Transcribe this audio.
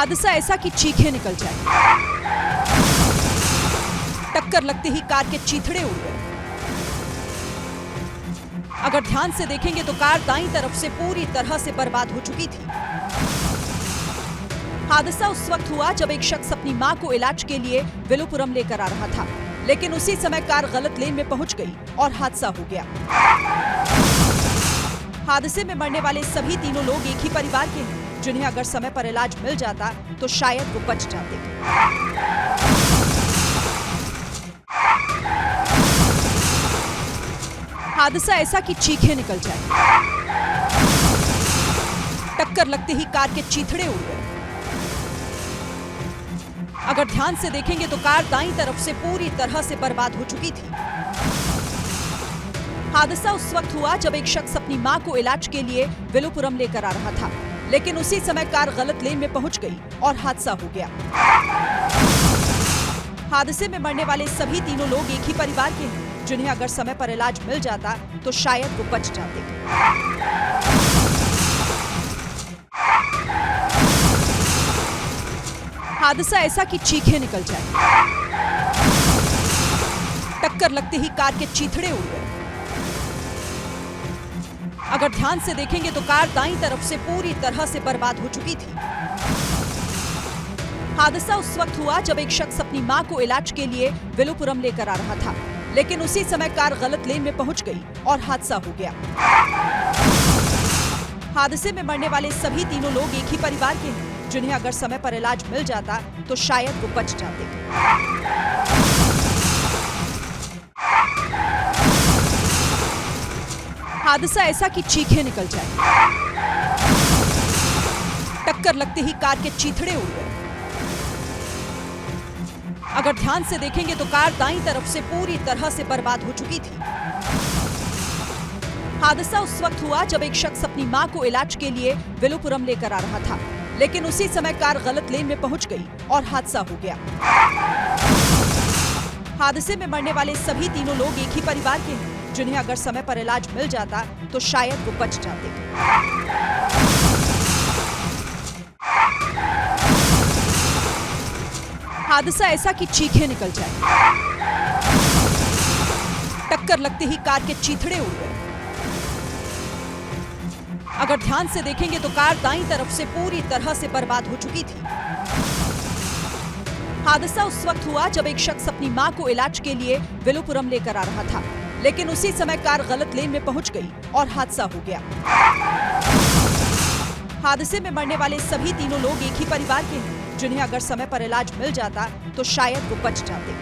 हादसा ऐसा कि चीखें निकल जाए। टक्कर लगते ही कार के चीथड़े उड़ गए। अगर ध्यान से देखेंगे तो कार दाईं तरफ से पूरी तरह से बर्बाद हो चुकी थी। हादसा उस वक्त हुआ जब एक शख्स अपनी मां को इलाज के लिए विलुपुरम लेकर आ रहा था, लेकिन उसी समय कार गलत लेन में पहुंच गई और हादसा हो गया। हादसे में मरने वाले सभी तीनों लोग एक ही परिवार के हैं, जिन्हें अगर समय पर इलाज मिल जाता तो शायद वो बच जाते। हादसा ऐसा कि चीखें निकल जाए। टक्कर लगते ही कार के चीथड़े उड़ गए। अगर ध्यान से देखेंगे तो कार दाईं तरफ से पूरी तरह से बर्बाद हो चुकी थी। हादसा उस वक्त हुआ जब एक शख्स अपनी मां को इलाज के लिए विलुपुरम लेकर आ रहा था, लेकिन उसी समय कार गलत लेन में पहुंच गई और हादसा हो गया। हादसे में मरने वाले सभी तीनों लोग एक ही परिवार के हैं, जिन्हें अगर समय पर इलाज मिल जाता तो शायद वो बच जाते। हादसा ऐसा कि चीखें निकल जाए। टक्कर लगते ही कार के चीथड़े उड़ गए। अगर ध्यान से देखेंगे तो कार दाईं तरफ से पूरी तरह से बर्बाद हो चुकी थी। हादसा उस वक्त हुआ जब एक शख्स अपनी मां को इलाज के लिए विलुपुरम लेकर आ रहा था, लेकिन उसी समय कार गलत लेन में पहुंच गई और हादसा हो गया। हादसे में मरने वाले सभी तीनों लोग एक ही परिवार के हैं, जिन्हें अगर समय पर इलाज मिल जाता तो शायद वो बच जाते। हादसा ऐसा कि चीखें निकल जाए। टक्कर लगते ही कार के चीथड़े उड़ गए। अगर ध्यान से देखेंगे तो कार दाईं तरफ से पूरी तरह से बर्बाद हो चुकी थी। हादसा उस वक्त हुआ जब एक शख्स अपनी मां को इलाज के लिए विलुपुरम लेकर आ रहा था, लेकिन उसी समय कार गलत लेन में पहुंच गई और हादसा हो गया। हादसे में मरने वाले सभी तीनों लोग एक ही परिवार के हैं, जिन्हें अगर समय पर इलाज मिल जाता तो शायद वो बच जाते। हादसा ऐसा कि चीखें निकल जाए। टक्कर लगते ही कार के चीथड़े उड़ गए। अगर ध्यान से देखेंगे तो कार दाईं तरफ से पूरी तरह से बर्बाद हो चुकी थी। हादसा उस वक्त हुआ जब एक शख्स अपनी मां को इलाज के लिए विलुपुरम लेकर आ रहा था, लेकिन उसी समय कार गलत लेन में पहुंच गई और हादसा हो गया। हादसे में मरने वाले सभी तीनों लोग एक ही परिवार के हैं, जिन्हें अगर समय पर इलाज मिल जाता तो शायद वो बच जाते।